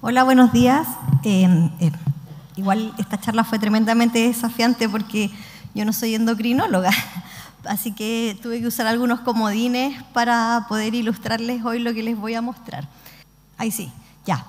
Hola, buenos días. Igual esta charla fue tremendamente desafiante porque yo no soy endocrinóloga, así que tuve que usar algunos comodines para poder ilustrarles hoy lo que les voy a mostrar. Ahí sí, ya.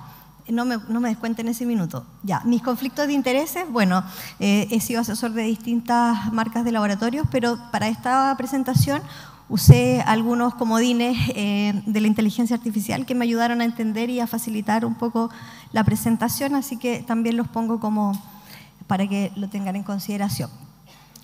No me descuenten ese minuto. Ya, mis conflictos de intereses, bueno, he sido asesor de distintas marcas de laboratorios, pero para esta presentación usé algunos comodines de la inteligencia artificial que me ayudaron a entender y a facilitar un poco la presentación, así que también los pongo como para que lo tengan en consideración.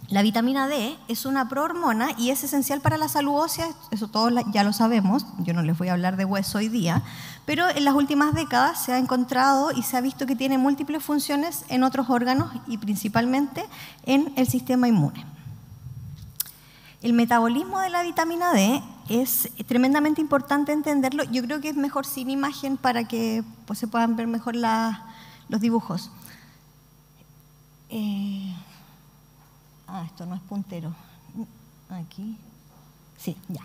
La vitamina D es una prohormona y es esencial para la salud ósea, eso todos ya lo sabemos, yo no les voy a hablar de hueso hoy día, pero en las últimas décadas se ha encontrado y se ha visto que tiene múltiples funciones en otros órganos y principalmente en el sistema inmune. El metabolismo de la vitamina D es tremendamente importante entenderlo. Yo creo que es mejor sin imagen para que pues, se puedan ver mejor los dibujos. Esto no es puntero. Aquí. Sí, ya.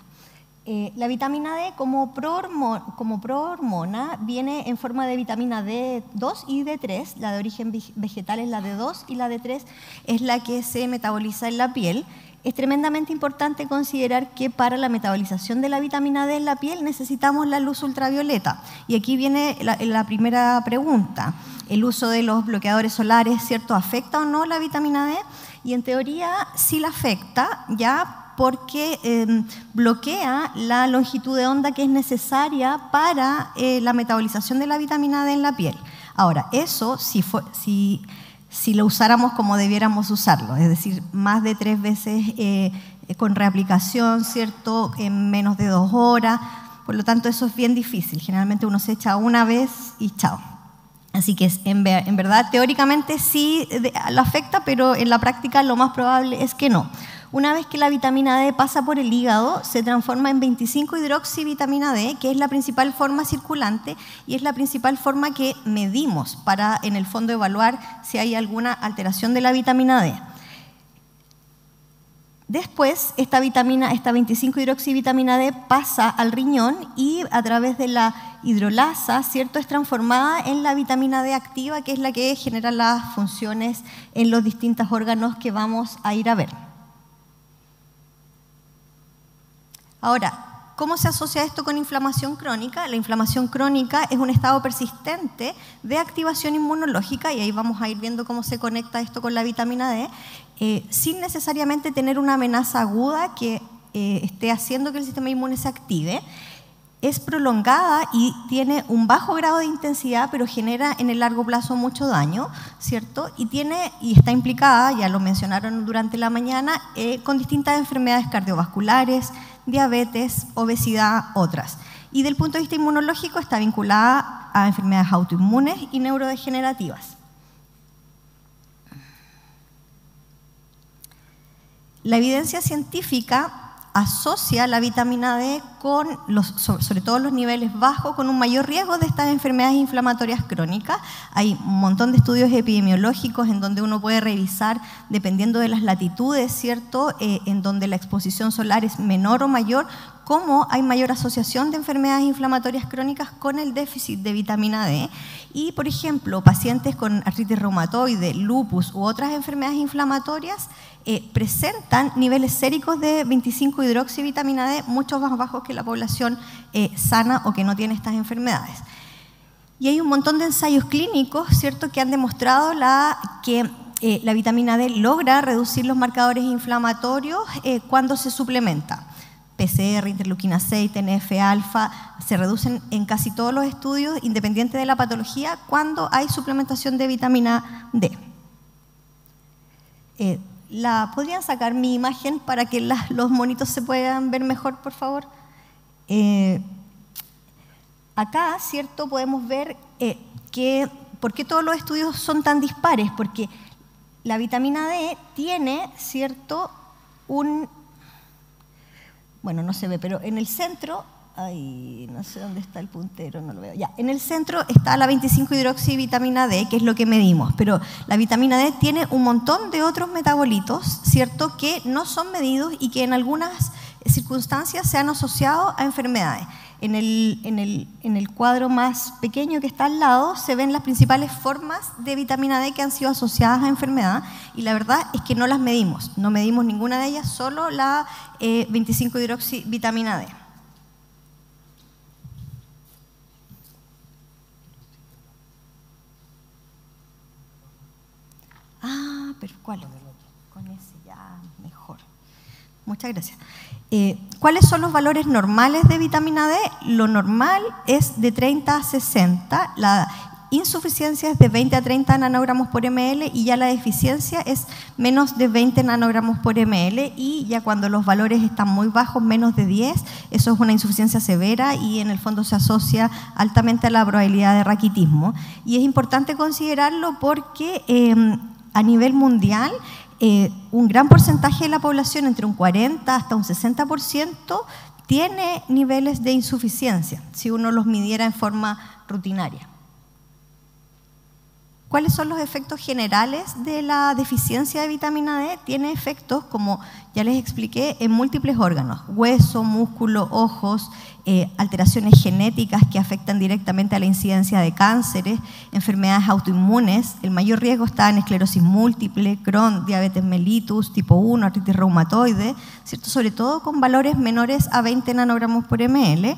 La vitamina D como prohormona viene en forma de vitamina D2 y D3. La de origen vegetal es la D2 y la D3 es la que se metaboliza en la piel. Es tremendamente importante considerar que para la metabolización de la vitamina D en la piel necesitamos la luz ultravioleta. Y aquí viene la primera pregunta. ¿El uso de los bloqueadores solares, cierto, afecta o no la vitamina D? Y en teoría sí la afecta, ya porque bloquea la longitud de onda que es necesaria para la metabolización de la vitamina D en la piel. Ahora, eso si lo usáramos como debiéramos usarlo, es decir, más de 3 veces con reaplicación, ¿cierto?, en menos de 2 horas, por lo tanto eso es bien difícil, generalmente uno se echa una vez y chao. Así que en verdad, teóricamente sí lo afecta, pero en la práctica lo más probable es que no. Una vez que la vitamina D pasa por el hígado, se transforma en 25-hidroxivitamina D, que es la principal forma circulante y es la principal forma que medimos para, en el fondo, evaluar si hay alguna alteración de la vitamina D. Después, esta 25-hidroxivitamina D pasa al riñón y a través de la hidrolasa, ¿cierto?, es transformada en la vitamina D activa, que es la que genera las funciones en los distintos órganos que vamos a ir a ver. Ahora, ¿cómo se asocia esto con inflamación crónica? La inflamación crónica es un estado persistente de activación inmunológica, y ahí vamos a ir viendo cómo se conecta esto con la vitamina D, sin necesariamente tener una amenaza aguda que esté haciendo que el sistema inmune se active. Es prolongada y tiene un bajo grado de intensidad, pero genera en el largo plazo mucho daño, ¿cierto? Y está implicada, ya lo mencionaron durante la mañana, con distintas enfermedades cardiovasculares, diabetes, obesidad, otras. Y del punto de vista inmunológico está vinculada a enfermedades autoinmunes y neurodegenerativas. La evidencia científica asocia la vitamina D con, sobre todo los niveles bajos, con un mayor riesgo de estas enfermedades inflamatorias crónicas. Hay un montón de estudios epidemiológicos en donde uno puede revisar, dependiendo de las latitudes, ¿cierto?, en donde la exposición solar es menor o mayor, cómo hay mayor asociación de enfermedades inflamatorias crónicas con el déficit de vitamina D. Y, por ejemplo, pacientes con artritis reumatoide, lupus u otras enfermedades inflamatorias presentan niveles séricos de 25-hidroxivitamina D mucho más bajos que la población sana o que no tiene estas enfermedades. Y hay un montón de ensayos clínicos, ¿cierto?, que han demostrado que la vitamina D logra reducir los marcadores inflamatorios cuando se suplementa. PCR, interleuquina 6, TNF-alfa, se reducen en casi todos los estudios, independiente de la patología, cuando hay suplementación de vitamina D. ¿Podrían sacar mi imagen para que los monitos se puedan ver mejor, por favor? Acá, ¿cierto?, podemos ver por qué todos los estudios son tan dispares, porque la vitamina D tiene, ¿cierto?, bueno, no se ve, pero en el centro, no sé dónde está el puntero, no lo veo. Ya, en el centro está la 25-hidroxivitamina D, que es lo que medimos, pero la vitamina D tiene un montón de otros metabolitos, ¿cierto?, que no son medidos y que en algunas circunstancias se han asociado a enfermedades. En el cuadro más pequeño que está al lado se ven las principales formas de vitamina D que han sido asociadas a enfermedad, y la verdad es que no las medimos, no medimos ninguna de ellas, solo la 25-hidroxivitamina D. Ah, pero ¿cuál? Con ese ya mejor. Muchas gracias. ¿Cuáles son los valores normales de vitamina D? Lo normal es de 30 a 60, la insuficiencia es de 20 a 30 nanogramos por ml y ya la deficiencia es menos de 20 nanogramos por ml, y ya cuando los valores están muy bajos, menos de 10, eso es una insuficiencia severa y en el fondo se asocia altamente a la probabilidad de raquitismo. Y es importante considerarlo porque a nivel mundial un gran porcentaje de la población, entre un 40 hasta un 60%, tiene niveles de insuficiencia, si uno los midiera en forma rutinaria. ¿Cuáles son los efectos generales de la deficiencia de vitamina D? Tiene efectos, como ya les expliqué, en múltiples órganos: hueso, músculo, ojos, alteraciones genéticas que afectan directamente a la incidencia de cánceres, enfermedades autoinmunes. El mayor riesgo está en esclerosis múltiple, Crohn, diabetes mellitus, tipo 1, artritis reumatoide, ¿cierto? Sobre todo con valores menores a 20 nanogramos por ml.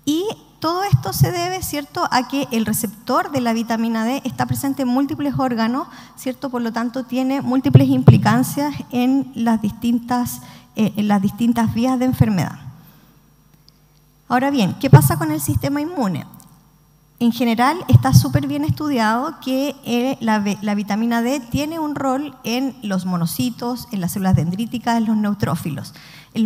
Y todo esto se debe, ¿cierto?, a que el receptor de la vitamina D está presente en múltiples órganos, ¿cierto? Por lo tanto, tiene múltiples implicancias en las distintas vías de enfermedad. Ahora bien, ¿qué pasa con el sistema inmune? En general, está súper bien estudiado que la vitamina D tiene un rol en los monocitos, en las células dendríticas, en los neutrófilos. En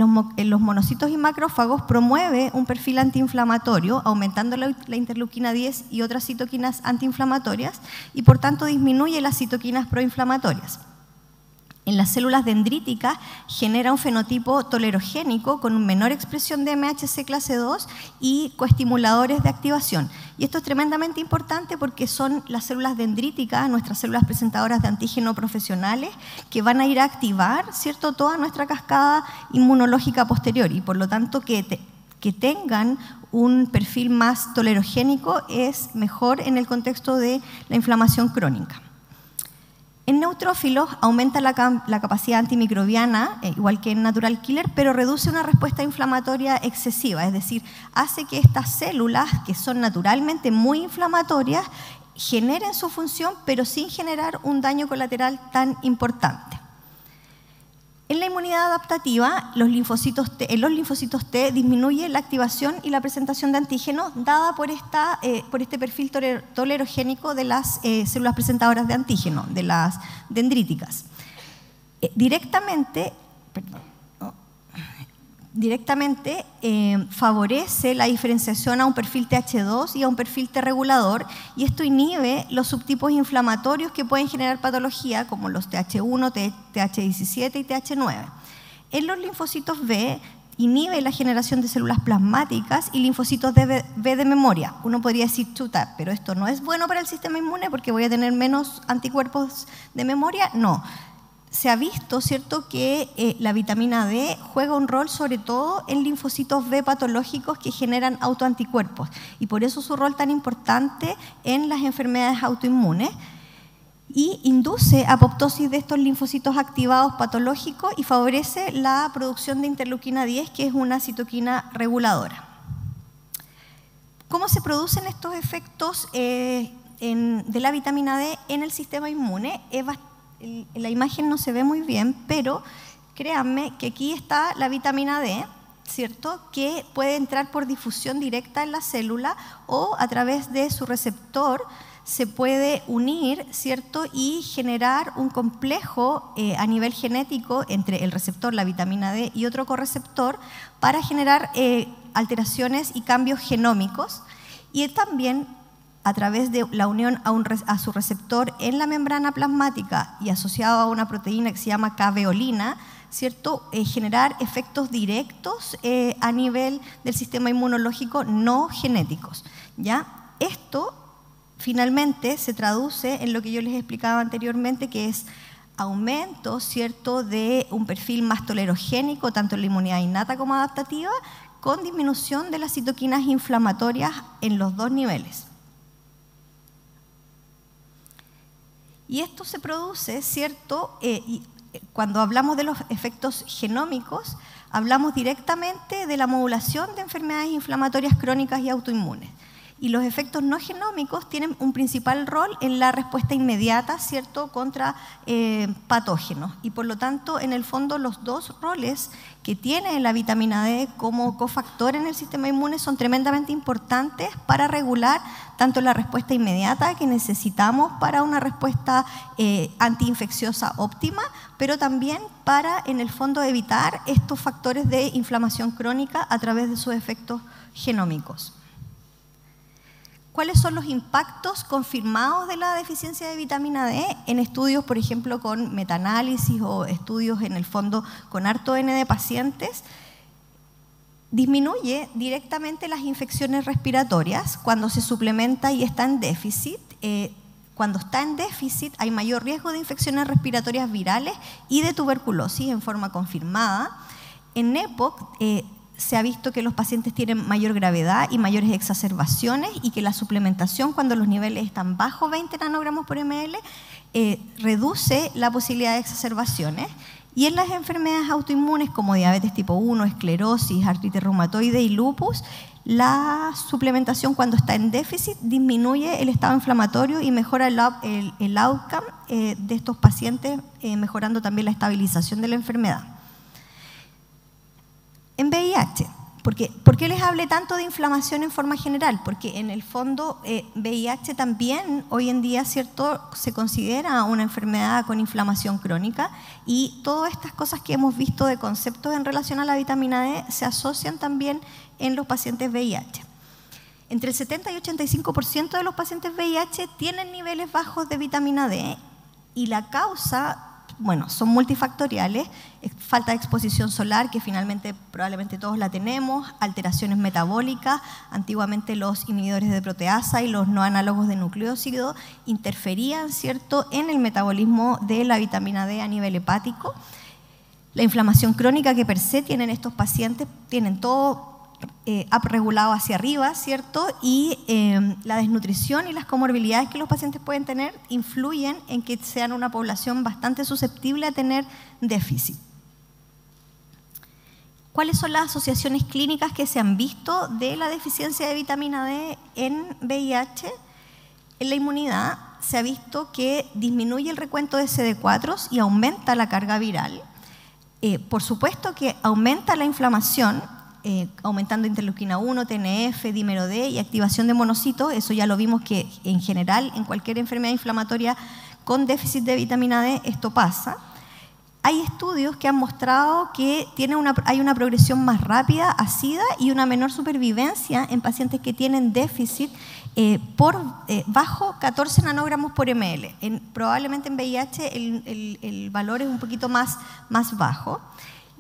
los monocitos y macrófagos promueve un perfil antiinflamatorio, aumentando la interleuquina 10 y otras citoquinas antiinflamatorias, y por tanto disminuye las citoquinas proinflamatorias. En las células dendríticas genera un fenotipo tolerogénico con una menor expresión de MHC clase 2 y coestimuladores de activación. Y esto es tremendamente importante porque son las células dendríticas, nuestras células presentadoras de antígeno profesionales, que van a ir a activar, ¿cierto?, toda nuestra cascada inmunológica posterior, y por lo tanto que tengan un perfil más tolerogénico es mejor en el contexto de la inflamación crónica. En neutrófilos aumenta la capacidad antimicrobiana, igual que en natural killer, pero reduce una respuesta inflamatoria excesiva, es decir, hace que estas células, que son naturalmente muy inflamatorias, generen su función, pero sin generar un daño colateral tan importante. En la inmunidad adaptativa, en los linfocitos T disminuye la activación y la presentación de antígenos dada por este perfil tolerogénico de las células presentadoras de antígeno, de las dendríticas. Directamente favorece la diferenciación a un perfil TH2 y a un perfil T regulador, y esto inhibe los subtipos inflamatorios que pueden generar patología, como los TH1, TH17 y TH9. En los linfocitos B inhibe la generación de células plasmáticas y linfocitos B de memoria. Uno podría decir, chuta, pero esto no es bueno para el sistema inmune porque voy a tener menos anticuerpos de memoria. No. Se ha visto, ¿cierto?, que la vitamina D juega un rol sobre todo en linfocitos B patológicos que generan autoanticuerpos, y por eso su rol tan importante en las enfermedades autoinmunes, y induce apoptosis de estos linfocitos activados patológicos y favorece la producción de interleuquina 10, que es una citoquina reguladora. ¿Cómo se producen estos efectos de la vitamina D en el sistema inmune? En la imagen no se ve muy bien, pero créanme que aquí está la vitamina D, ¿cierto?, que puede entrar por difusión directa en la célula o a través de su receptor se puede unir, ¿cierto?, y generar un complejo a nivel genético entre el receptor, la vitamina D, y otro correceptor para generar alteraciones y cambios genómicos, y también a través de la unión a su receptor en la membrana plasmática y asociado a una proteína que se llama caveolina, ¿cierto?, generar efectos directos a nivel del sistema inmunológico no genéticos, ¿ya? Esto finalmente se traduce en lo que yo les explicaba anteriormente, que es aumento, ¿cierto?, de un perfil más tolerogénico, tanto en la inmunidad innata como adaptativa, con disminución de las citoquinas inflamatorias en los dos niveles. Y esto se produce, ¿cierto? Cuando hablamos de los efectos genómicos, hablamos directamente de la modulación de enfermedades inflamatorias crónicas y autoinmunes. Y los efectos no genómicos tienen un principal rol en la respuesta inmediata, ¿cierto?, contra patógenos. Y por lo tanto, en el fondo, los dos roles que tiene la vitamina D como cofactor en el sistema inmune son tremendamente importantes para regular tanto la respuesta inmediata que necesitamos para una respuesta antiinfecciosa óptima, pero también para, en el fondo, evitar estos factores de inflamación crónica a través de sus efectos genómicos. ¿Cuáles son los impactos confirmados de la deficiencia de vitamina D en estudios, por ejemplo, con metaanálisis o estudios en el fondo con harto N de pacientes? Disminuye directamente las infecciones respiratorias cuando se suplementa y está en déficit. Cuando está en déficit hay mayor riesgo de infecciones respiratorias virales y de tuberculosis en forma confirmada. En EPOC se ha visto que los pacientes tienen mayor gravedad y mayores exacerbaciones y que la suplementación cuando los niveles están bajo 20 nanogramos por ml reduce la posibilidad de exacerbaciones. Y en las enfermedades autoinmunes como diabetes tipo 1, esclerosis, artritis reumatoide y lupus, la suplementación cuando está en déficit disminuye el estado inflamatorio y mejora el outcome de estos pacientes, mejorando también la estabilización de la enfermedad. En VIH, ¿por qué les hablé tanto de inflamación en forma general? Porque en el fondo VIH también hoy en día, ¿cierto?, se considera una enfermedad con inflamación crónica y todas estas cosas que hemos visto de conceptos en relación a la vitamina D se asocian también en los pacientes VIH. Entre el 70 y 85% de los pacientes VIH tienen niveles bajos de vitamina D y la causa, bueno, son multifactoriales, falta de exposición solar, que finalmente probablemente todos la tenemos, alteraciones metabólicas, antiguamente los inhibidores de proteasa y los no análogos de nucleócido interferían, ¿cierto?, en el metabolismo de la vitamina D a nivel hepático. La inflamación crónica que per se tienen estos pacientes, tienen todo regulado hacia arriba, ¿cierto? Y la desnutrición y las comorbilidades que los pacientes pueden tener influyen en que sean una población bastante susceptible a tener déficit. ¿Cuáles son las asociaciones clínicas que se han visto de la deficiencia de vitamina D en VIH? En la inmunidad se ha visto que disminuye el recuento de CD4 y aumenta la carga viral. Por supuesto que aumenta la inflamación, aumentando interleuquina 1, TNF, dímero D y activación de monocitos. Eso ya lo vimos que en general en cualquier enfermedad inflamatoria con déficit de vitamina D esto pasa. Hay estudios que han mostrado que hay una progresión más rápida a SIDA y una menor supervivencia en pacientes que tienen déficit bajo 14 nanogramos por ml. Probablemente en VIH el valor es un poquito más bajo.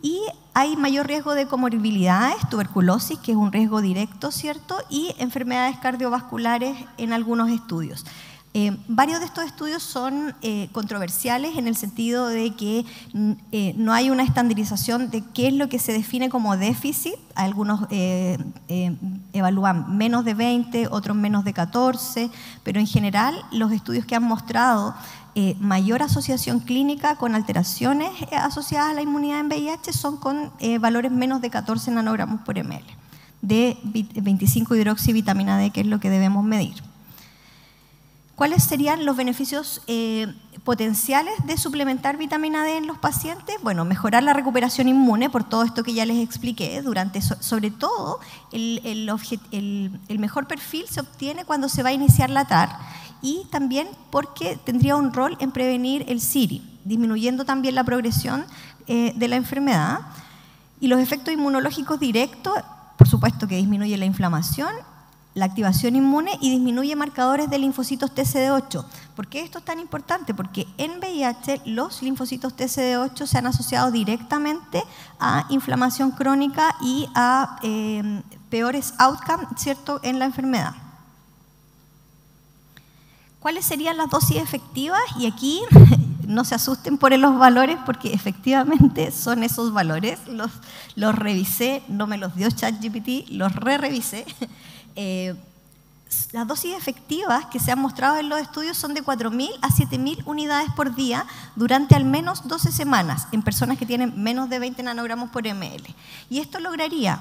Y hay mayor riesgo de comorbilidades, tuberculosis, que es un riesgo directo, ¿cierto? Y enfermedades cardiovasculares en algunos estudios. Varios de estos estudios son controversiales en el sentido de que no hay una estandarización de qué es lo que se define como déficit. Algunos evalúan menos de 20, otros menos de 14, pero en general los estudios que han mostrado mayor asociación clínica con alteraciones asociadas a la inmunidad en VIH son con valores menos de 14 nanogramos por ml de 25-hidroxivitamina D, que es lo que debemos medir. ¿Cuáles serían los beneficios potenciales de suplementar vitamina D en los pacientes? Bueno, mejorar la recuperación inmune por todo esto que ya les expliqué. Sobre todo, el mejor perfil se obtiene cuando se va a iniciar la TAR y también porque tendría un rol en prevenir el SIRI, disminuyendo también la progresión de la enfermedad. Y los efectos inmunológicos directos, por supuesto que disminuye la inflamación, la activación inmune y disminuye marcadores de linfocitos TCD8. ¿Por qué esto es tan importante? Porque en VIH los linfocitos TCD8 se han asociado directamente a inflamación crónica y a peores outcomes, ¿cierto?, en la enfermedad. ¿Cuáles serían las dosis efectivas? Y aquí no se asusten por los valores, porque efectivamente son esos valores. Los revisé, no me los dio ChatGPT, los revisé. Las dosis efectivas que se han mostrado en los estudios son de 4.000 a 7.000 unidades por día durante al menos 12 semanas en personas que tienen menos de 20 nanogramos por ml. Y esto lograría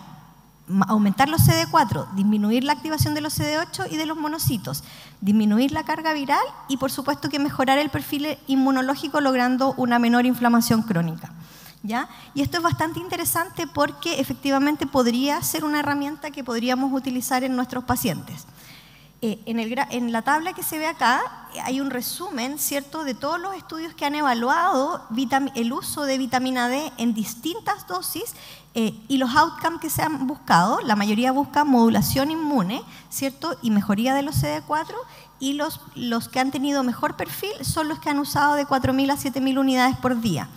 aumentar los CD4, disminuir la activación de los CD8 y de los monocitos, disminuir la carga viral y, por supuesto, que mejorar el perfil inmunológico logrando una menor inflamación crónica. ¿Ya? Y esto es bastante interesante porque efectivamente podría ser una herramienta que podríamos utilizar en nuestros pacientes. En la tabla que se ve acá hay un resumen, ¿cierto?, de todos los estudios que han evaluado el uso de vitamina D en distintas dosis y los outcomes que se han buscado. La mayoría busca modulación inmune, ¿cierto?, y mejoría de los CD4, y los que han tenido mejor perfil son los que han usado de 4.000 a 7.000 unidades por día.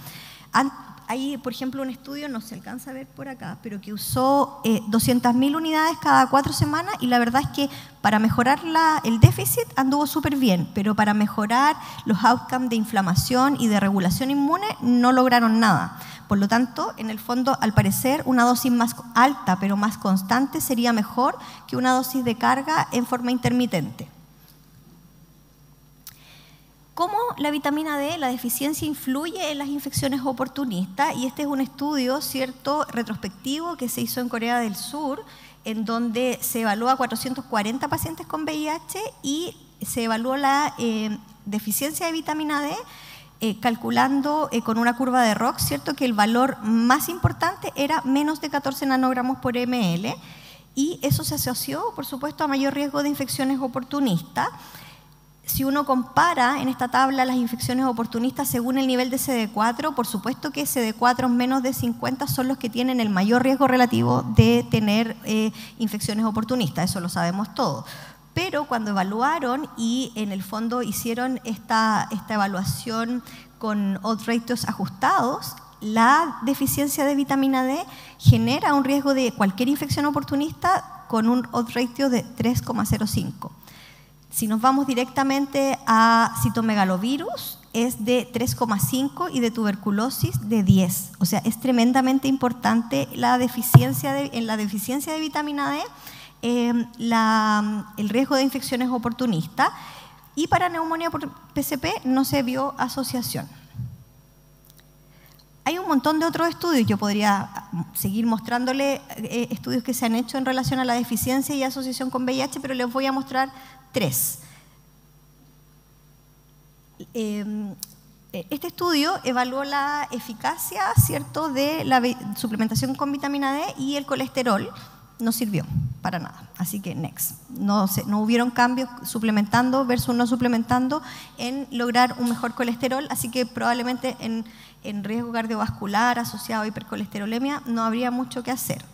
Hay, por ejemplo, un estudio, no se alcanza a ver por acá, pero que usó 200.000 unidades cada 4 semanas, y la verdad es que para mejorar el déficit anduvo súper bien, pero para mejorar los outcomes de inflamación y de regulación inmune no lograron nada. Por lo tanto, en el fondo, al parecer, una dosis más alta pero más constante sería mejor que una dosis de carga en forma intermitente. ¿Cómo la vitamina D, la deficiencia, influye en las infecciones oportunistas? Y este es un estudio, ¿cierto?, retrospectivo que se hizo en Corea del Sur, en donde se evaluó a 440 pacientes con VIH y se evaluó la deficiencia de vitamina D calculando con una curva de ROX, ¿cierto?, que el valor más importante era menos de 14 nanogramos por ml, y eso se asoció, por supuesto, a mayor riesgo de infecciones oportunistas. Si uno compara en esta tabla las infecciones oportunistas según el nivel de CD4, por supuesto que CD4 menos de 50 son los que tienen el mayor riesgo relativo de tener infecciones oportunistas, eso lo sabemos todos. Pero cuando evaluaron y en el fondo hicieron esta evaluación con odds ratios ajustados, la deficiencia de vitamina D genera un riesgo de cualquier infección oportunista con un odds ratio de 3,05. Si nos vamos directamente a citomegalovirus, es de 3,5 y de tuberculosis de 10. O sea, es tremendamente importante en la deficiencia de vitamina D, el riesgo de infecciones oportunistas. Y para neumonía por PCP no se vio asociación. Hay un montón de otros estudios, yo podría seguir mostrándole estudios que se han hecho en relación a la deficiencia y asociación con VIH, pero les voy a mostrar 3. Este estudio evaluó la eficacia, ¿cierto?, de la suplementación con vitamina D y el colesterol. No sirvió para nada, así que next. No hubieron cambios suplementando versus no suplementando en lograr un mejor colesterol, así que probablemente en riesgo cardiovascular asociado a hipercolesterolemia no habría mucho que hacer.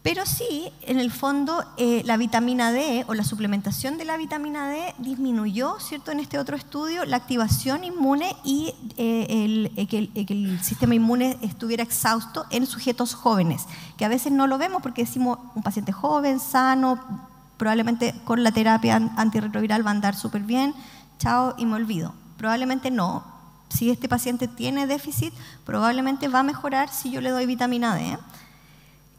Pero sí, en el fondo, la vitamina D o la suplementación de la vitamina D disminuyó, ¿cierto?, en este otro estudio, la activación inmune y que el sistema inmune estuviera exhausto en sujetos jóvenes, que a veces no lo vemos porque decimos un paciente joven, sano, probablemente con la terapia antirretroviral va a andar súper bien, chao y me olvido. Probablemente no. Si este paciente tiene déficit, probablemente va a mejorar si yo le doy vitamina D.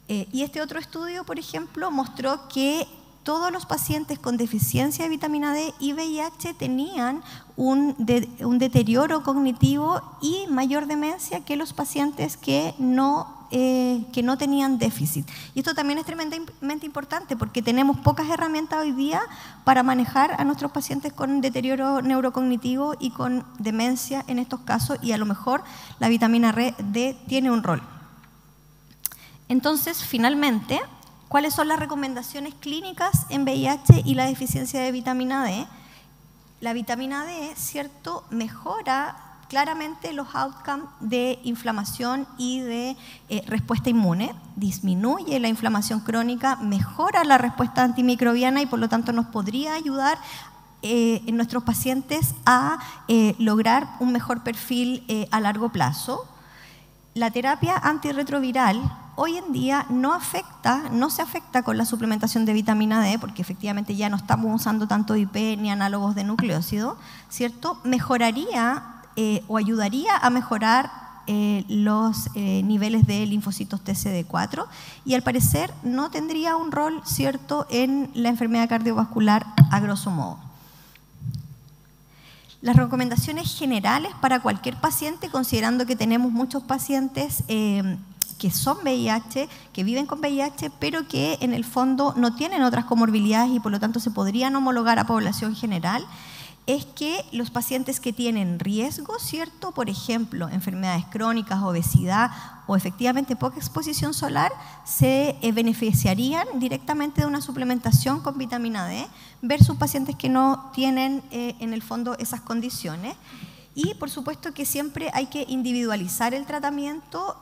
Y este otro estudio, por ejemplo, mostró que todos los pacientes con deficiencia de vitamina D y VIH tenían un deterioro cognitivo y mayor demencia que los pacientes que no tenían déficit. Y esto también es tremendamente importante porque tenemos pocas herramientas hoy día para manejar a nuestros pacientes con deterioro neurocognitivo y con demencia en estos casos, y a lo mejor la vitamina D tiene un rol. Entonces, finalmente, ¿cuáles son las recomendaciones clínicas en VIH y la deficiencia de vitamina D? La vitamina D, ¿cierto?, mejora claramente los outcomes de inflamación y de respuesta inmune, disminuye la inflamación crónica, mejora la respuesta antimicrobiana y por lo tanto nos podría ayudar en nuestros pacientes a lograr un mejor perfil a largo plazo. La terapia antirretroviral hoy en día no se afecta con la suplementación de vitamina D, porque efectivamente ya no estamos usando tanto IP ni análogos de nucleócido, ¿cierto? Mejoraría o ayudaría a mejorar los niveles de linfocitos TCD4 y al parecer no tendría un rol cierto en la enfermedad cardiovascular a grosso modo. Las recomendaciones generales para cualquier paciente, considerando que tenemos muchos pacientes que son VIH, que viven con VIH, pero que en el fondo no tienen otras comorbilidades y por lo tanto se podrían homologar a población general, es que los pacientes que tienen riesgo, ¿cierto? Por ejemplo, enfermedades crónicas, obesidad o efectivamente poca exposición solar, se beneficiarían directamente de una suplementación con vitamina D versus pacientes que no tienen en el fondo esas condiciones. Y por supuesto que siempre hay que individualizar el tratamiento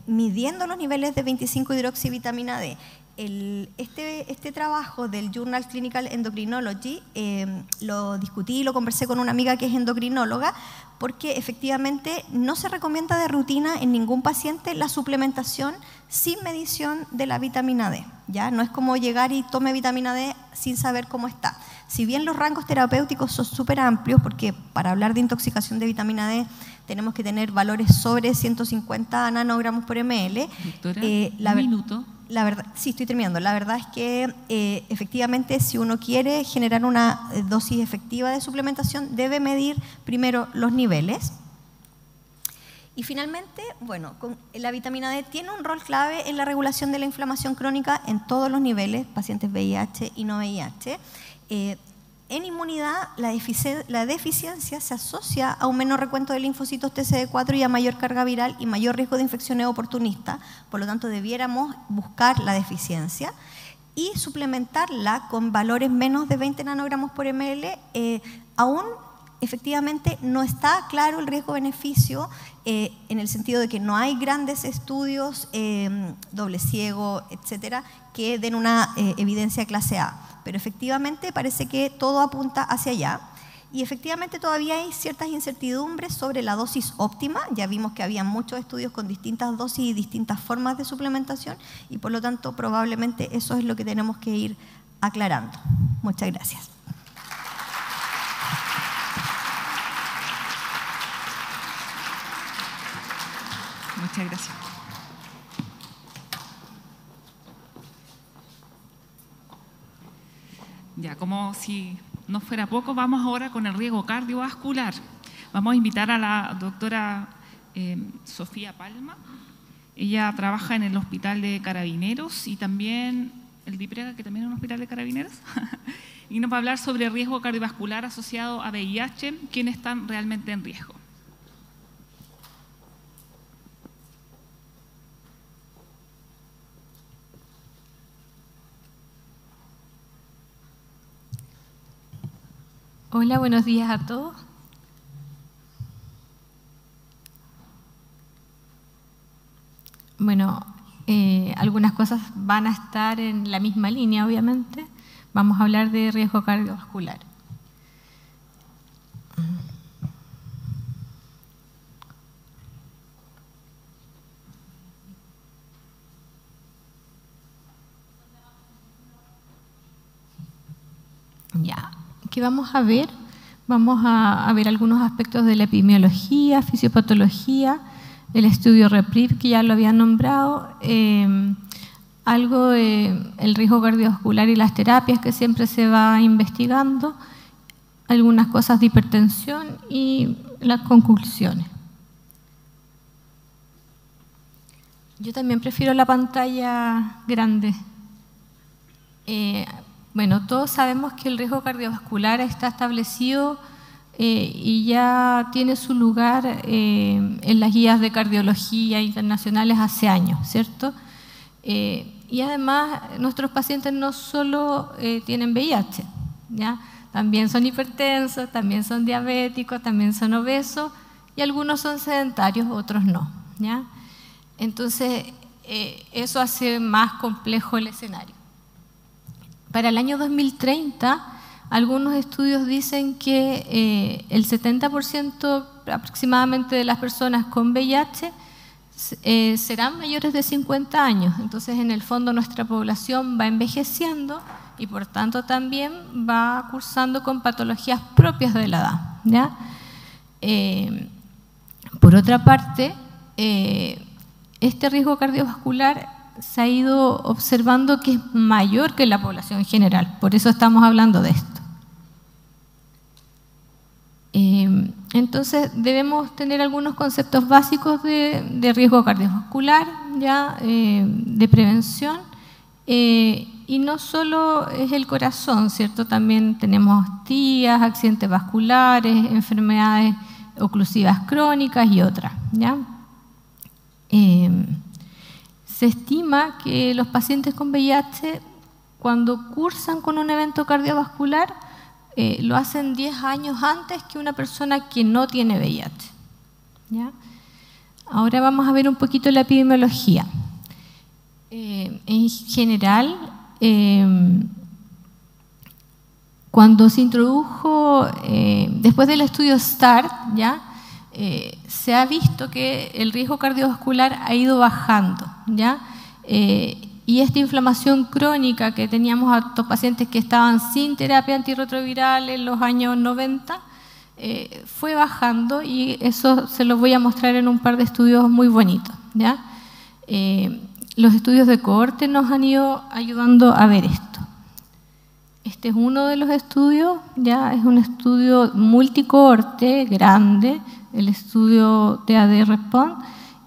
midiendo los niveles de 25-hidroxivitamina D. Este trabajo del Journal Clinical Endocrinology lo discutí y lo conversé con una amiga que es endocrinóloga porque efectivamente no se recomienda de rutina en ningún paciente la suplementación sin medición de la vitamina D. ¿Ya? No es como llegar y tome vitamina D sin saber cómo está. Si bien los rangos terapéuticos son súper amplios, porque para hablar de intoxicación de vitamina D tenemos que tener valores sobre 150 nanogramos por ml. Doctora, un minuto. La verdad, sí, estoy terminando. La verdad es que efectivamente si uno quiere generar una dosis efectiva de suplementación debe medir primero los niveles. Y finalmente, bueno, la vitamina D tiene un rol clave en la regulación de la inflamación crónica en todos los niveles, pacientes VIH y no VIH. En inmunidad, la deficiencia se asocia a un menor recuento de linfocitos TCD4 y a mayor carga viral y mayor riesgo de infecciones oportunistas. Por lo tanto, debiéramos buscar la deficiencia y suplementarla con valores menos de 20 nanogramos por ml. Aún efectivamente no está claro el riesgo-beneficio en el sentido de que no hay grandes estudios, doble ciego, etcétera, que den una evidencia clase A. Pero efectivamente parece que todo apunta hacia allá y efectivamente todavía hay ciertas incertidumbres sobre la dosis óptima. Ya vimos que había muchos estudios con distintas dosis y distintas formas de suplementación y por lo tanto probablemente eso es lo que tenemos que ir aclarando. Muchas gracias. Muchas gracias. Ya, como si no fuera poco, vamos ahora con el riesgo cardiovascular. Vamos a invitar a la doctora Sofía Palma. Ella trabaja en el Hospital de Carabineros y también el DIPREGA, que también es un hospital de carabineros, y nos va a hablar sobre riesgo cardiovascular asociado a VIH, quienes están realmente en riesgo. Hola, buenos días a todos. Bueno, algunas cosas van a estar en la misma línea, obviamente. Vamos a hablar de riesgo cardiovascular. Ya. ¿Qué vamos a ver? Vamos a ver algunos aspectos de la epidemiología, fisiopatología, el estudio REPRIV, que ya lo había nombrado, algo del riesgo cardiovascular y las terapias que siempre se va investigando, algunas cosas de hipertensión y las conclusiones. Yo también prefiero la pantalla grande. Bueno, todos sabemos que el riesgo cardiovascular está establecido y ya tiene su lugar en las guías de cardiología internacionales hace años, ¿cierto? Y además nuestros pacientes no solo tienen VIH, ¿ya? También son hipertensos, también son diabéticos, también son obesos y algunos son sedentarios, otros no, ¿ya? Entonces, eso hace más complejo el escenario. Para el año 2030, algunos estudios dicen que el 70% aproximadamente de las personas con VIH serán mayores de 50 años. Entonces, en el fondo, nuestra población va envejeciendo y, por tanto, también va cursando con patologías propias de la edad, ¿ya? Por otra parte, este riesgo cardiovascular se ha ido observando que es mayor que en la población general, por eso estamos hablando de esto. Entonces, debemos tener algunos conceptos básicos de riesgo cardiovascular, ¿ya? De prevención, y no solo es el corazón, ¿cierto? También tenemos TIAs, accidentes vasculares, enfermedades oclusivas crónicas y otras, ¿ya? Se estima que los pacientes con VIH, cuando cursan con un evento cardiovascular, lo hacen 10 años antes que una persona que no tiene VIH, ¿ya? Ahora vamos a ver un poquito la epidemiología. En general, cuando se introdujo, después del estudio START, ¿ya? Se ha visto que el riesgo cardiovascular ha ido bajando, ¿ya? Y esta inflamación crónica que teníamos a estos pacientes que estaban sin terapia antirretroviral en los años 90, fue bajando, y eso se los voy a mostrar en un par de estudios muy bonitos, ¿ya? Los estudios de cohorte nos han ido ayudando a ver esto. Este es uno de los estudios, ya es un estudio multicohorte grande, el estudio de AD-RESPOND,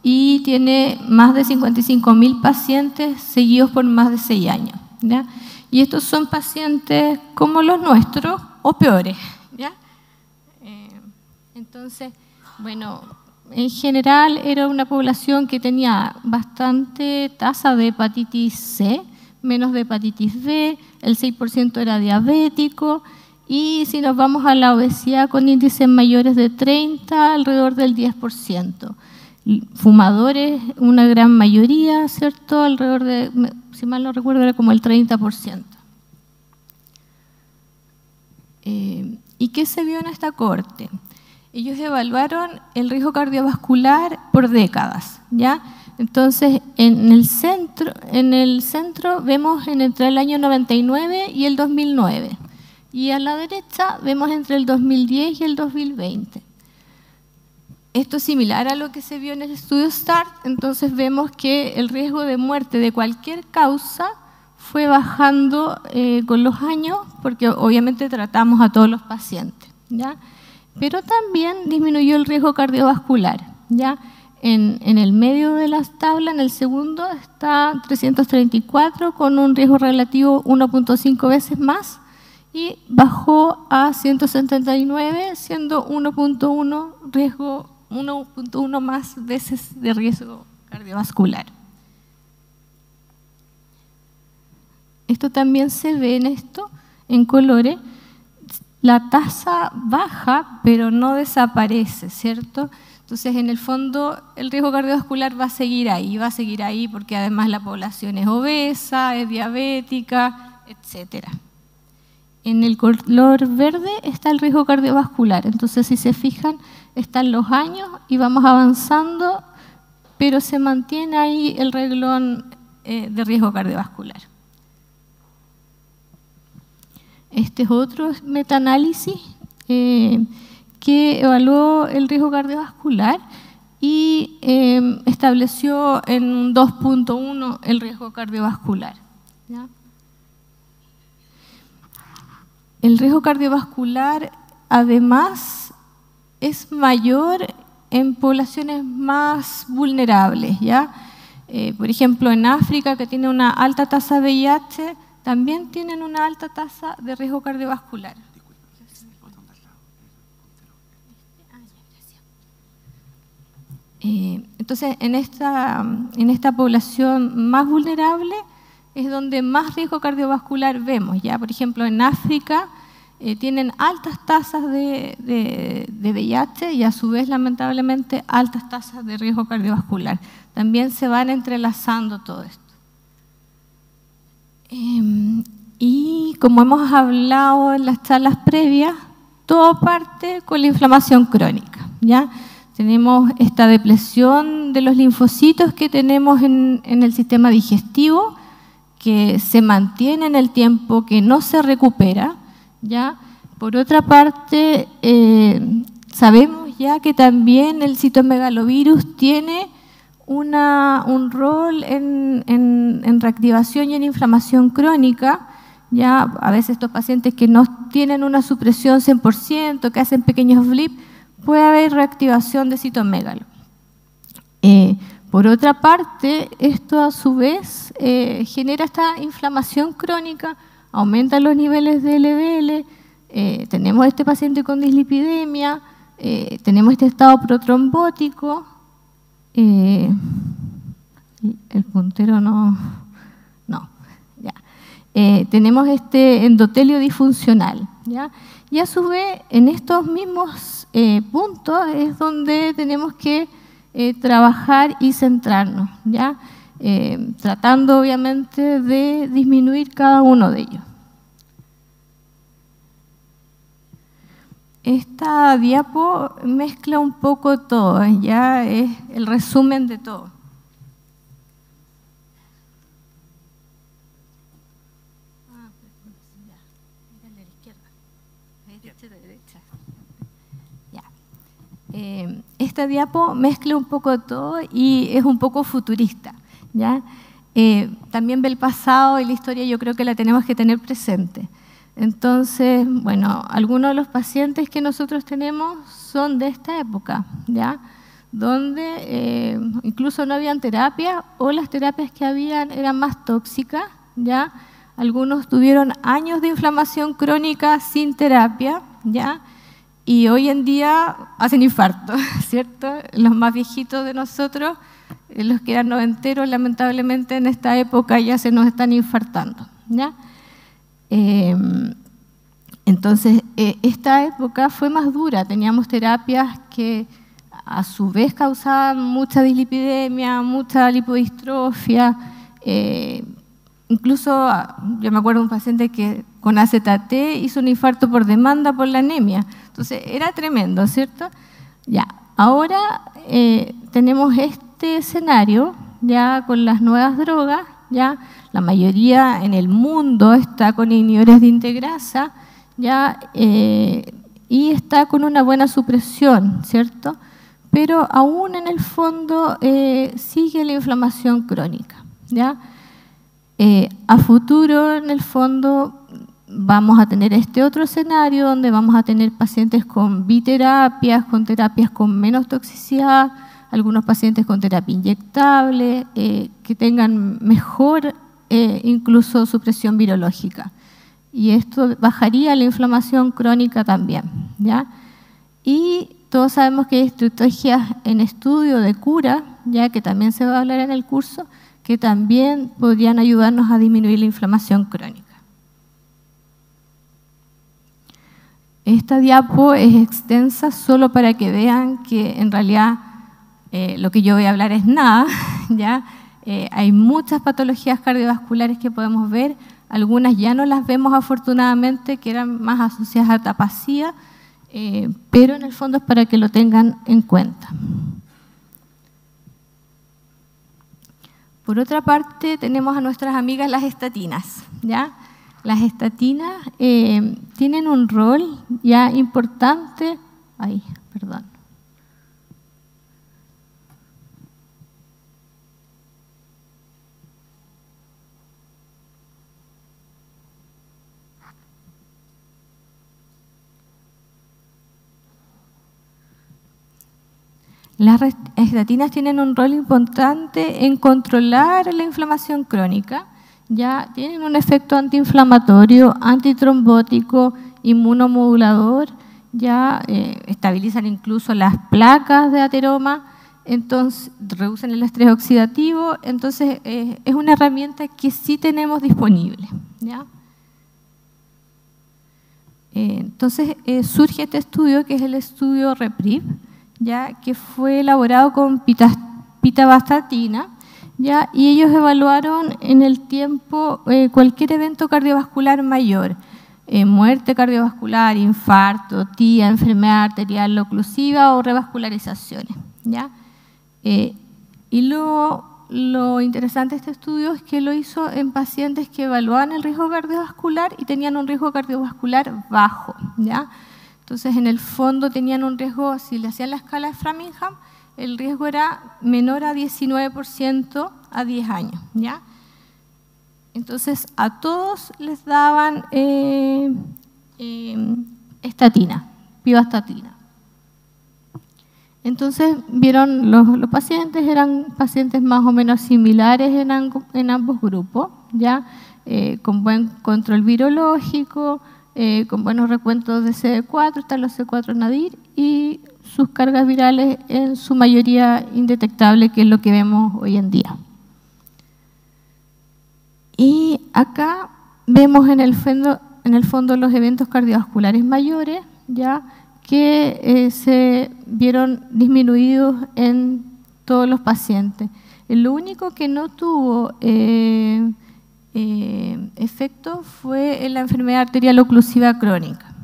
y tiene más de 55.000 pacientes seguidos por más de 6 años, ¿ya? Y estos son pacientes como los nuestros o peores, ¿ya? Entonces, bueno, en general era una población que tenía bastante tasa de hepatitis C, menos de hepatitis B, el 6% era diabético, y si nos vamos a la obesidad con índices mayores de 30, alrededor del 10%. Fumadores, una gran mayoría, ¿cierto? Alrededor de, si mal no recuerdo, era como el 30%. ¿Y qué se vio en esta cohorte? Ellos evaluaron el riesgo cardiovascular por décadas, ¿ya? Entonces, en el centro vemos entre el año 99 y el 2009. Y a la derecha vemos entre el 2010 y el 2020. Esto es similar a lo que se vio en el estudio START, entonces vemos que el riesgo de muerte de cualquier causa fue bajando con los años, porque obviamente tratamos a todos los pacientes, ¿ya? Pero también disminuyó el riesgo cardiovascular, ¿ya? En el medio de la tabla, en el segundo, está 334 con un riesgo relativo 1.5 veces más, y bajó a 179, siendo 1.1 más veces de riesgo cardiovascular. Esto también se ve en colores. La tasa baja, pero no desaparece, ¿cierto? Entonces, en el fondo, el riesgo cardiovascular va a seguir ahí porque además la población es obesa, es diabética, etcétera. En el color verde está el riesgo cardiovascular. Entonces, si se fijan, están los años y vamos avanzando, pero se mantiene ahí el renglón de riesgo cardiovascular. Este es otro metaanálisis que evaluó el riesgo cardiovascular y estableció en 2.1 el riesgo cardiovascular, ¿ya? El riesgo cardiovascular, además, es mayor en poblaciones más vulnerables, ¿ya? Por ejemplo, en África, que tiene una alta tasa de VIH, también tienen una alta tasa de riesgo cardiovascular. Entonces, en esta población más vulnerable es donde más riesgo cardiovascular vemos, ¿ya? Por ejemplo, en África tienen altas tasas de VIH y a su vez, lamentablemente, altas tasas de riesgo cardiovascular. También se van entrelazando todo esto. Y como hemos hablado en las charlas previas, todo parte con la inflamación crónica, ¿ya? Tenemos esta depresión de los linfocitos que tenemos en el sistema digestivo, que se mantiene en el tiempo, que no se recupera, ¿ya? Por otra parte, sabemos ya que también el citomegalovirus tiene un rol en reactivación y en inflamación crónica. Ya a veces estos pacientes que no tienen una supresión 100%, que hacen pequeños blips, puede haber reactivación de citomegalo. Por otra parte, esto a su vez genera esta inflamación crónica, aumenta los niveles de LDL, tenemos este paciente con dislipidemia, tenemos este estado protrombótico, el puntero no, ya. Tenemos este endotelio disfuncional, ¿ya? Y a su vez, en estos mismos puntos es donde tenemos que trabajar y centrarnos, ¿ya? Tratando obviamente de disminuir cada uno de ellos. Esta diapo mezcla un poco todo, ya es el resumen de todo. Esta diapo mezcla un poco todo y es un poco futurista, ¿ya? También ve el pasado y la historia, yo creo que la tenemos que tener presente. Entonces, bueno, algunos de los pacientes que nosotros tenemos son de esta época, ¿ya? Donde incluso no habían terapia o las terapias que habían eran más tóxicas, ¿ya? Algunos tuvieron años de inflamación crónica sin terapia, ¿ya? Y hoy en día hacen infarto, ¿cierto? Los más viejitos de nosotros, los que eran noventeros, lamentablemente en esta época ya se nos están infartando, ¿ya? Entonces, esta época fue más dura, teníamos terapias que a su vez causaban mucha dislipidemia, mucha lipodistrofia, incluso yo me acuerdo de un paciente que con AZT hizo un infarto por demanda por la anemia. Entonces, era tremendo, ¿cierto? Ya, ahora tenemos este escenario, ya con las nuevas drogas, ya la mayoría en el mundo está con inhibidores de integrasa, ya, y está con una buena supresión, ¿cierto? Pero aún en el fondo sigue la inflamación crónica, ¿ya? A futuro, en el fondo, vamos a tener este otro escenario donde vamos a tener pacientes con biterapias, con terapias con menos toxicidad, algunos pacientes con terapia inyectable, que tengan mejor incluso supresión virológica. Y esto bajaría la inflamación crónica también, ¿ya? Y todos sabemos que hay estrategias en estudio de cura, ya que también se va a hablar en el curso, que también podrían ayudarnos a disminuir la inflamación crónica. Esta diapo es extensa solo para que vean que en realidad lo que yo voy a hablar es nada, ¿ya? Hay muchas patologías cardiovasculares que podemos ver, algunas ya no las vemos afortunadamente, que eran más asociadas a tapacía, pero en el fondo es para que lo tengan en cuenta. Por otra parte, tenemos a nuestras amigas las estatinas, ¿ya? Las estatinas tienen un rol ya importante. Ay, perdón. Las estatinas tienen un rol importante en controlar la inflamación crónica, ya tienen un efecto antiinflamatorio, antitrombótico, inmunomodulador, ya estabilizan incluso las placas de ateroma, entonces reducen el estrés oxidativo, entonces es una herramienta que sí tenemos disponible, ¿ya? Entonces surge este estudio que es el estudio REPRIV, ya que fue elaborado con pitavastatina, ya, y ellos evaluaron en el tiempo cualquier evento cardiovascular mayor, muerte cardiovascular, infarto, TIA, enfermedad arterial oclusiva o revascularizaciones, ¿ya? Y lo interesante de este estudio es que lo hizo en pacientes que evaluaban el riesgo cardiovascular y tenían un riesgo cardiovascular bajo, ¿ya? Entonces, en el fondo tenían un riesgo, si le hacían la escala de Framingham, el riesgo era menor a 19% a 10 años, ¿ya? Entonces, a todos les daban estatina, pivastatina. Entonces, vieron, los pacientes eran pacientes más o menos similares en ambos grupos, ¿ya? Con buen control virológico, con buenos recuentos de CD4, están los C4 nadir, y sus cargas virales en su mayoría indetectables, que es lo que vemos hoy en día. Y acá vemos en el fondo los eventos cardiovasculares mayores, ya que se vieron disminuidos en todos los pacientes. Lo único que no tuvo efecto fue en la enfermedad arterial oclusiva crónica.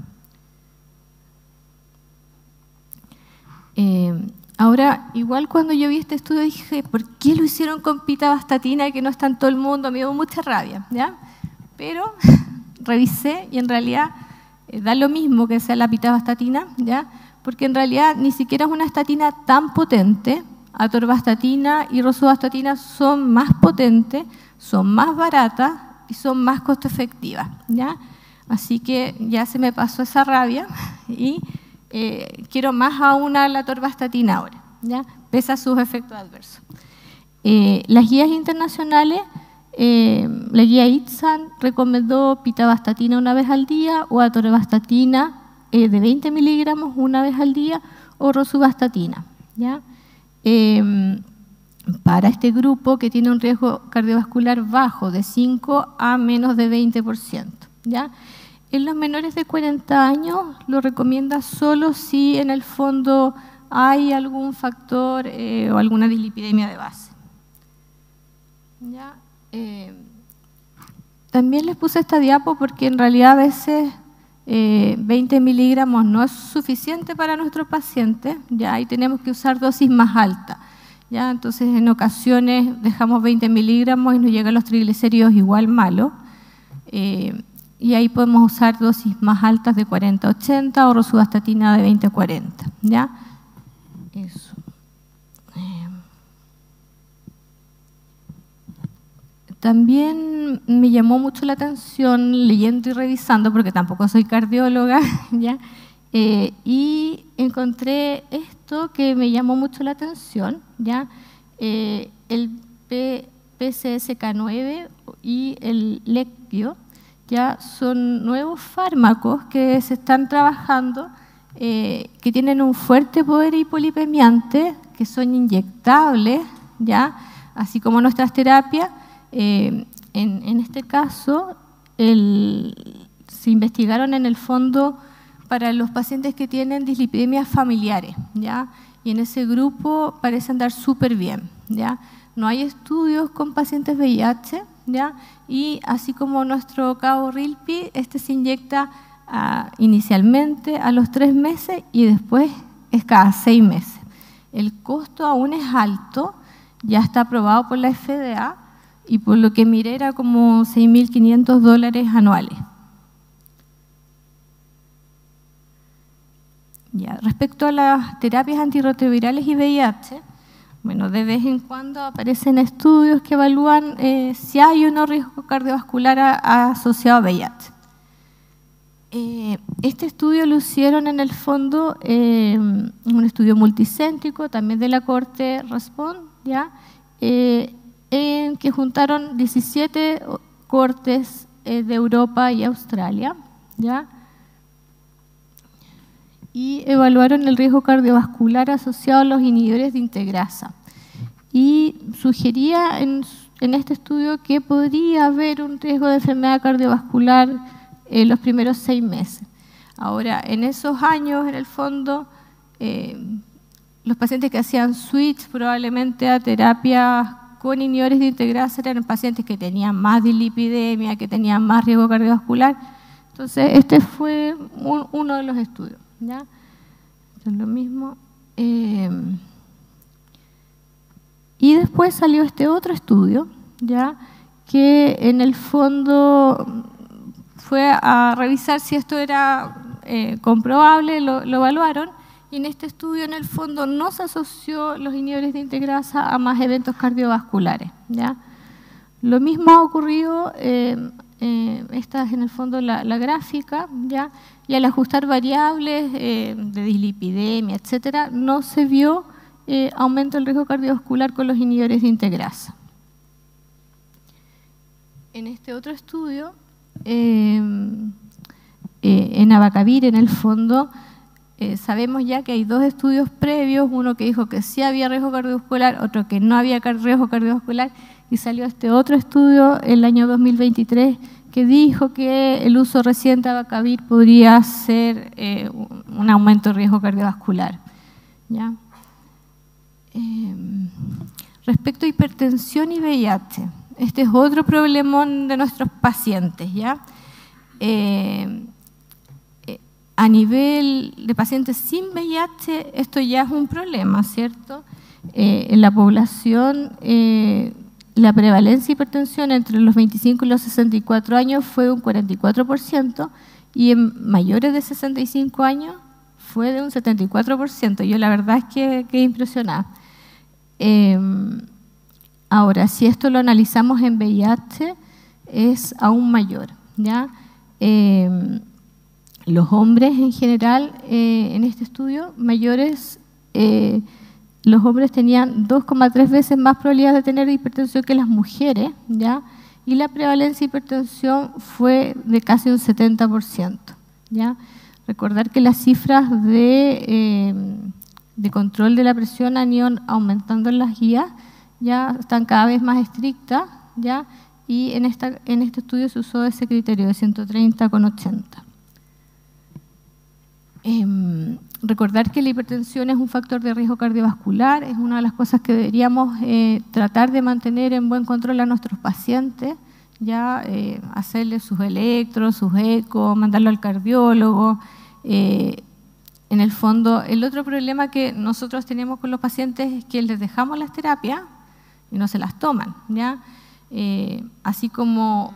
Ahora, igual cuando yo vi este estudio dije, ¿por qué lo hicieron con pitavastatina que no está en todo el mundo? Me dio mucha rabia, ¿ya? Pero revisé y en realidad da lo mismo que sea la pitavastatina, ¿ya? Porque en realidad ni siquiera es una estatina tan potente. Atorvastatina y rosuvastatina son más potentes, son más baratas y son más costo efectivas, ¿ya? Así que ya se me pasó esa rabia y quiero más aún a la atorvastatina ahora, ¿ya? Pese a sus efectos adversos. Las guías internacionales, la guía ITSAN recomendó pitavastatina una vez al día o atorvastatina de 20 miligramos una vez al día o rosuvastatina, ¿ya? Para este grupo que tiene un riesgo cardiovascular bajo de 5 a menos de 20%, ¿ya? En los menores de 40 años lo recomienda solo si en el fondo hay algún factor o alguna dislipidemia de base, ¿ya? También les puse esta diapo porque en realidad a veces 20 miligramos no es suficiente para nuestros pacientes, ¿ya? Y tenemos que usar dosis más altas, ¿ya? Entonces en ocasiones dejamos 20 miligramos y nos llegan los triglicéridos igual malos, y ahí podemos usar dosis más altas de 40-80 o rosuvastatina de 20-40, ¿ya? Eso. También me llamó mucho la atención leyendo y revisando, porque tampoco soy cardióloga, ¿ya? Y encontré esto que me llamó mucho la atención, ¿ya? El PCSK9 y el Leqvio, ya son nuevos fármacos que se están trabajando, que tienen un fuerte poder hipolipemiante, que son inyectables, ¿ya? Así como nuestras terapias. En este caso, se investigaron en el fondo para los pacientes que tienen dislipidemias familiares, ¿ya? Y en ese grupo parece andar súper bien, ¿ya? No hay estudios con pacientes VIH, ¿ya? Y así como nuestro cabo Rilpi, este se inyecta inicialmente a los 3 meses y después es cada 6 meses. El costo aún es alto, ya está aprobado por la FDA, y por lo que miré era como $6.500 anuales. Ya, respecto a las terapias antirretrovirales y VIH, bueno, de vez en cuando aparecen estudios que evalúan si hay o no riesgo cardiovascular asociado a VIH. Este estudio lo hicieron en el fondo, un estudio multicéntrico, también de la Corte Respond, ¿ya? En que juntaron 17 cortes de Europa y Australia, ¿ya? Y evaluaron el riesgo cardiovascular asociado a los inhibidores de integrasa. Y sugería en este estudio que podría haber un riesgo de enfermedad cardiovascular en los primeros 6 meses. Ahora, en esos años, en el fondo, los pacientes que hacían switch probablemente a terapias con inhibidores de integrasa eran pacientes que tenían más dislipidemia, que tenían más riesgo cardiovascular. Entonces, este fue uno de los estudios, ¿ya? Esto es lo mismo. Y después salió este otro estudio, ¿ya? Que en el fondo fue a revisar si esto era comprobable, lo evaluaron, y en este estudio en el fondo no se asoció los inhibidores de integrasa a más eventos cardiovasculares, ¿ya? Lo mismo ha ocurrido, esta es en el fondo la gráfica, ¿ya? Y al ajustar variables de dislipidemia, etcétera, no se vio aumento del riesgo cardiovascular con los inhibidores de integrasa. En este otro estudio, en abacavir, en el fondo, sabemos ya que hay dos estudios previos, uno que dijo que sí había riesgo cardiovascular, otro que no había riesgo cardiovascular, y salió este otro estudio el año 2023 que dijo que el uso reciente de abacavir podría ser un aumento de riesgo cardiovascular, ¿ya? Respecto a hipertensión y VIH, este es otro problemón de nuestros pacientes, ¿ya? A nivel de pacientes sin VIH, esto ya es un problema, ¿cierto? En la población, la prevalencia de hipertensión entre los 25 y los 64 años fue de un 44%, y en mayores de 65 años fue de un 74%. Yo la verdad es que quedé impresionada. Ahora, si esto lo analizamos en VIH, es aún mayor, ¿ya? Los hombres en general, en este estudio, mayores, los hombres tenían 2,3 veces más probabilidad de tener hipertensión que las mujeres, ¿ya? Y la prevalencia de hipertensión fue de casi un 70%, ¿ya? Recordar que las cifras de control de la presión han ido aumentando en las guías, ya están cada vez más estrictas, ¿ya? Y en este estudio se usó ese criterio de 130,80. Recordar que la hipertensión es un factor de riesgo cardiovascular, es una de las cosas que deberíamos tratar de mantener en buen control a nuestros pacientes, ya hacerles sus electros, sus ecos, mandarlo al cardiólogo. En el fondo, el otro problema que nosotros tenemos con los pacientes es que les dejamos las terapias y no se las toman, ¿ya? Así como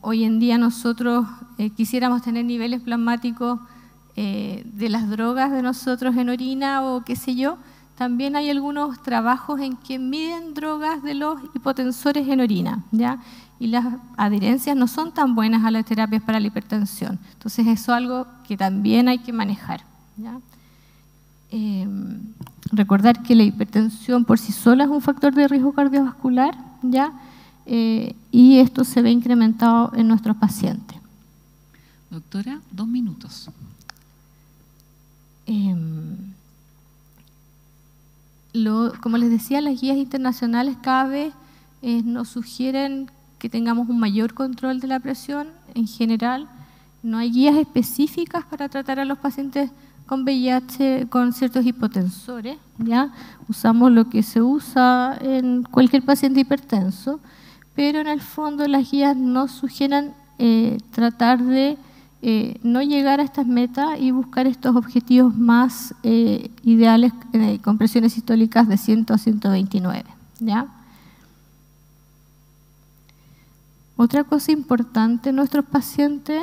hoy en día nosotros quisiéramos tener niveles plasmáticos de las drogas de nosotros en orina o qué sé yo, también hay algunos trabajos en que miden drogas de los hipotensores en orina, ¿ya? Y las adherencias no son tan buenas a las terapias para la hipertensión. Entonces eso es algo que también hay que manejar, ¿ya? Recordar que la hipertensión por sí sola es un factor de riesgo cardiovascular, ¿ya? Y esto se ve incrementado en nuestros pacientes. Doctora, 2 minutos. Como les decía, las guías internacionales cada vez nos sugieren que tengamos un mayor control de la presión. En general, no hay guías específicas para tratar a los pacientes con VIH con ciertos hipotensores, ¿ya? Usamos lo que se usa en cualquier paciente hipertenso, pero en el fondo las guías nos sugieren tratar de no llegar a estas metas y buscar estos objetivos más ideales con presiones sistólicas de 100 a 129, ¿ya? Otra cosa importante en nuestros pacientes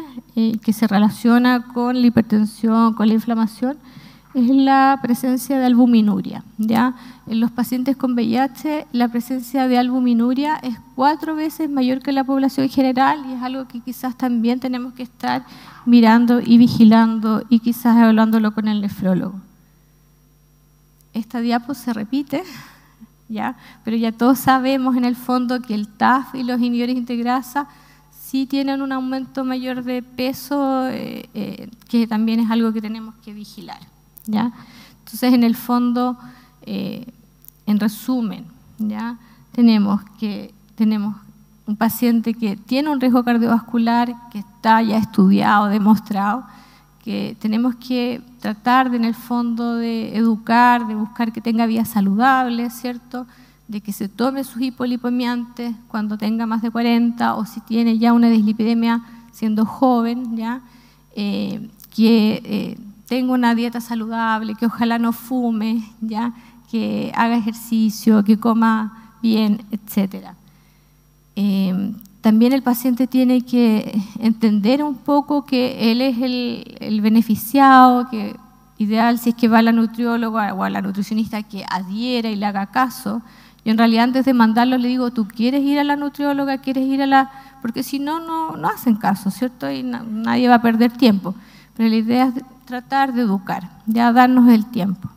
que se relaciona con la hipertensión, con la inflamación, es la presencia de albuminuria, ¿ya? En los pacientes con VIH, la presencia de albuminuria es 4 veces mayor que la población general, y es algo que quizás también tenemos que estar mirando y vigilando y quizás evaluándolo con el nefrólogo. Esta diapo se repite, ¿ya? Pero ya todos sabemos en el fondo que el TAF y los inhibidores de integrasa sí tienen un aumento mayor de peso, que también es algo que tenemos que vigilar, ¿ya? Entonces, en el fondo, en resumen, ¿ya? Tenemos un paciente que tiene un riesgo cardiovascular que está ya estudiado, demostrado, que tenemos que tratar de, en el fondo, de educar, de buscar que tenga vías saludables, ¿cierto? De que se tome sus hipolipemiantes cuando tenga más de 40 o si tiene ya una dislipidemia siendo joven, ¿ya? Que tenga una dieta saludable, que ojalá no fume, ¿ya? Que haga ejercicio, que coma bien, etc. también el paciente tiene que entender un poco que él es el beneficiado, que ideal si es que va a la nutrióloga o a la nutricionista que adhiera y le haga caso. Yo en realidad antes de mandarlo le digo, ¿tú quieres ir a la nutrióloga? ¿Quieres ir a la...? Porque si no, no hacen caso, ¿cierto? Y nadie va a perder tiempo. Pero la idea es tratar de educar, ya darnos el tiempo.